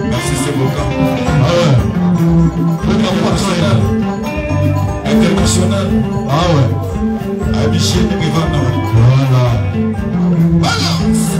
Merci, c'est beaucoup. International. Ah ouais. Abiché Rivana. Voilà. Balance.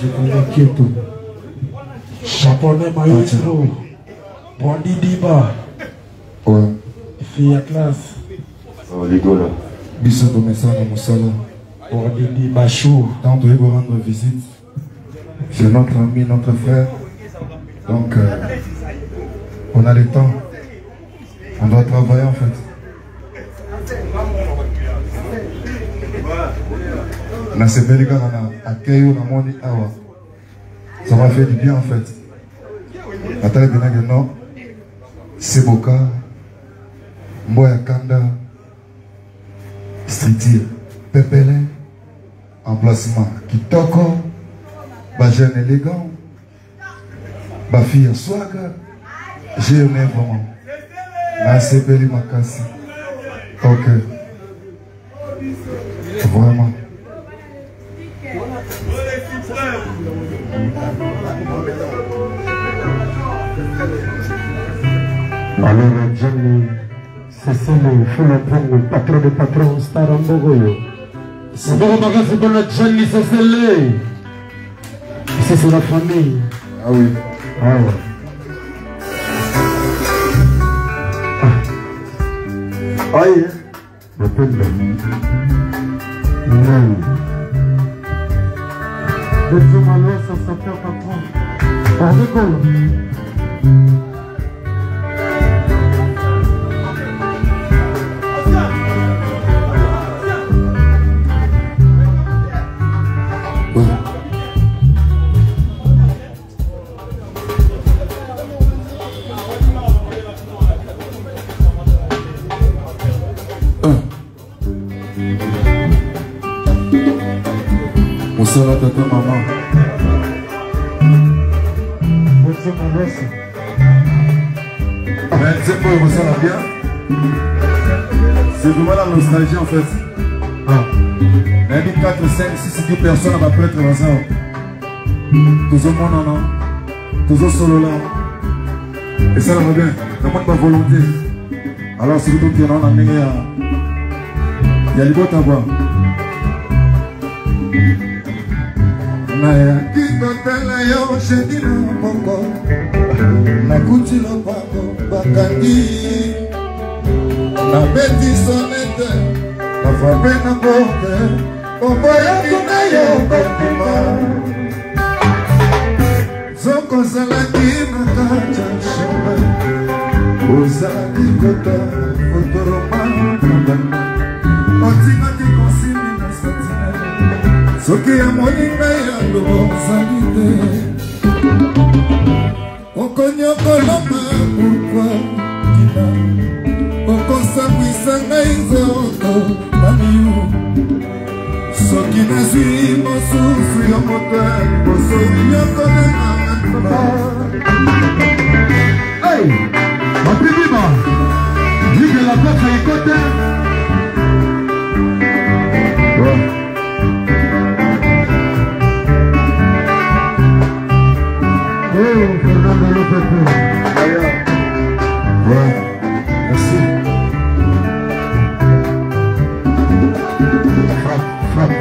Je connais Kyoto. Japonais maestro. Bondi Diba. Ouais. Fille à classe. Oh, les gars là. Bisous de Messana Moussala. Bondi Diba chaud. Tant de vous rendre visite. C'est notre ami, notre frère. Donc, on a le temps. On doit travailler en fait. On a ces belles gars, on a accueilli au monde. Ça m'a fait du bien en fait. Nathalie Benageno, Seboka, Mboya Kanda, Striti, Pepele, emplacement Kitoko, Bajen élégant, Bafia Swaga, j'ai aimé vraiment. Merci Beli Makasi. Ok. Vraiment. Alors Johnny, c'est ça le le patron de patron Star Ambogoyo. C'est bon, c'est bon, Johnny, c'est celle-là. Ici c'est la famille. Ah oui. Ah ouais. Aïe. Le peuple. Non. Des hommes alors, ça s'appelle patron. On rigole. Bonsoir tata maman. Bonsoir mon gosse. Mais tu sais quoi, ça va bien. C'est vraiment la nostalgie en fait. Ah. Il y a 4, 5, 6, 10 personnes à ma prêtre dans ça. Toujours mon non. Toujours solo là. Et ça va bien. Ça montre ma volonté. Alors c'est tout qui est en amené à. Il y a des bottes à boire. Naya kitotela yo shedina moko nakuti lopako bakangi na beti sonete na frappe na porte oboya kuna yo kotima zoko zalaki na kacha shamba ozalaki kota fotoroma nabana otingaki konsimi na satina soki ya moninga ya lobozali te okonyokoloma pourkui kina okosambwisa ngai nzoto mamiyu soki nazwi mosusu ya moto ya liboso yokolenanga Hey, Mapimima, dis que la place est côté. Fernando Lopez. Ouais, merci. Frappe,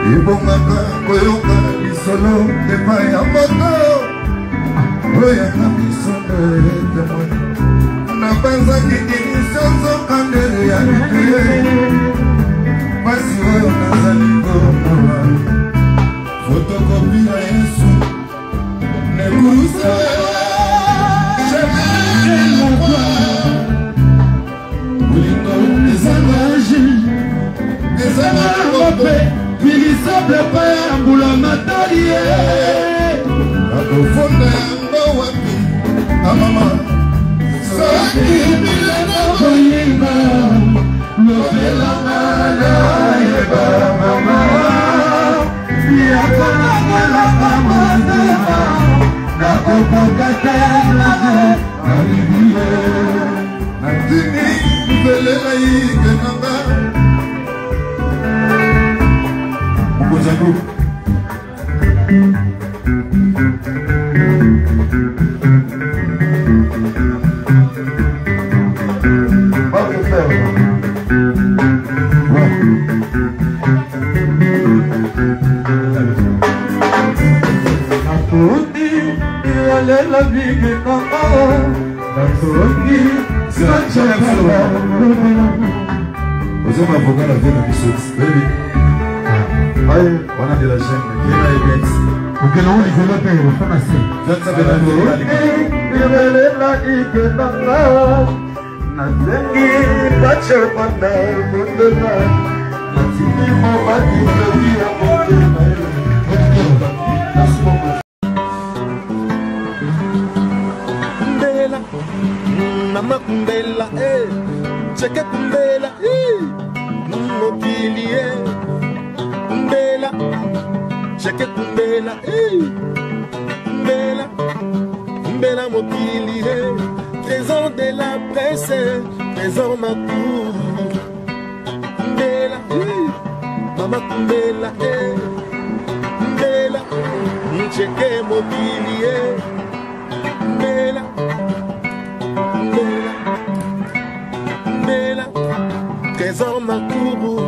Ibongaka koyoka lisolo epai ya moto oyo na biso ndetemoi napanzaki dinisio pepe mbula matalie nakofunda yango wapi amama soki bilana koyinga lobelanga na yeba mama yakonakolaka motema nakokoka te naze alibie natini mvelela yikenanga Mokonzago Natundi yalela bige kaka Natundi sachakala Vous avez un avocat la vie de Bissot. Baby. On a de la chaîne. Qui est là, Events? Vous que l'on les a payé, vous faites assez. Je ne savais pas que yalela bige kaka Nazengi bachapanda mundela Natini mabati kabia mundela Kumbela, mama kumbela, cheke kumbela, mokili, kumbela, cheke kumbela, kumbela, kumbela mokili, trésor de la presse, trésor ma cour, kumbela, mama kumbela, kumbela, cheke mokili, Mbela, Mbela, Mbela, trésor Makourou.